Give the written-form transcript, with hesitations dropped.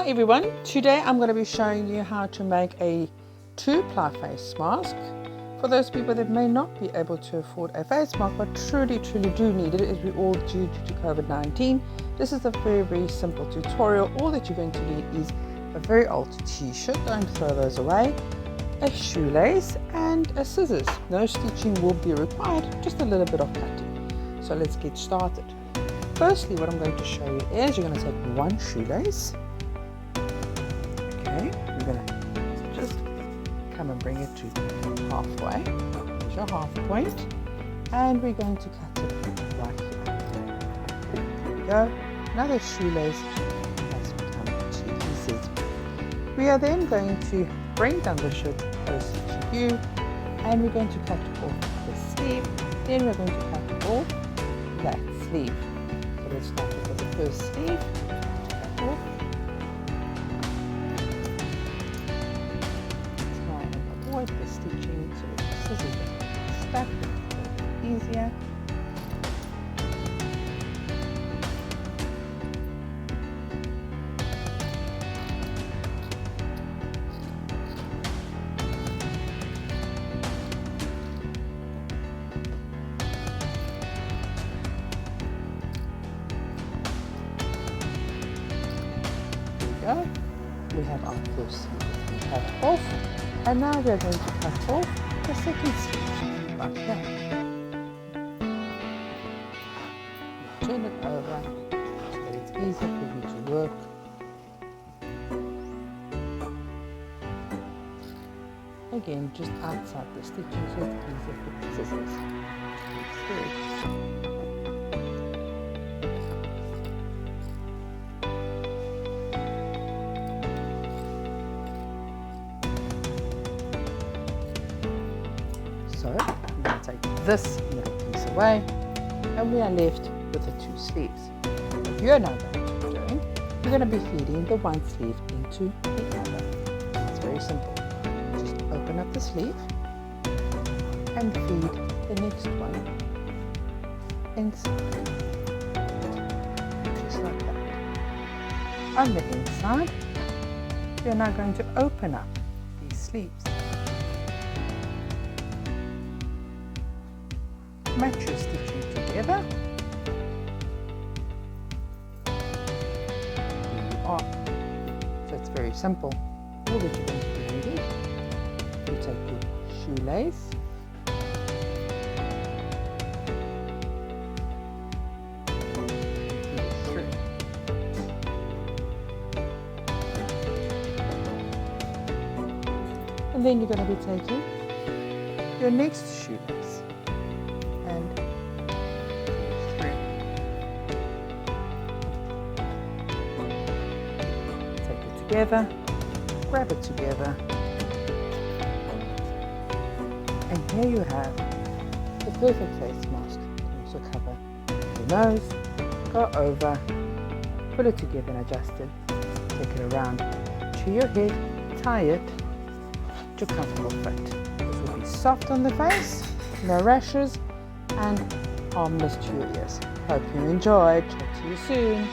Hi everyone, today I'm going to be showing you how to make a 2-ply face mask for those people that may not be able to afford a face mask but truly do need it, as we all do due to COVID-19. This is a very simple tutorial. All that you're going to need is a very old t-shirt, don't throw those away, a shoelace and a scissors. No stitching will be required, just a little bit of cutting. So let's get started. Firstly, what I'm going to show you is you're going to take one shoelace. Okay, you're going to just come and bring it to halfway. There's your half point. And we're going to cut it right here. There we go. Another shoelace has become 2 pieces. We are then going to bring down the shirt close to you. And we're going to cut off the sleeve. Then we're going to cut off that sleeve. So let's start with the first sleeve. Cut off. Avoid the stitching so the scissors are stuck, a little bit easier. There we go. We have our first sleeve cut off. And now we are going to cut off the second sleeve, like that. Turn it over so that it's easier for you to work. Again, just outside the stitching so it's easier for the scissors. So we're going to take this little piece away and we are left with the 2 sleeves. What you're now going to be doing, you're going to be feeding the one sleeve into the other. It's very simple. Just open up the sleeve and feed the next one inside. Just like that. On the inside, you're now going to open up these sleeves. Match your stitching together. Here you are. So it's very simple. All that you're going to be needing, you take your shoelace, through. And then you're going to be taking your next shoelace and through. Take it together, grab it together, and here you have the perfect face mask. You can also cover your nose, go over, pull it together and adjust it, take it around to your head, tie it to comfortable fit. This will be soft on the face, no rashes, and harmless to your ears. Hope you enjoyed. Chat to you soon.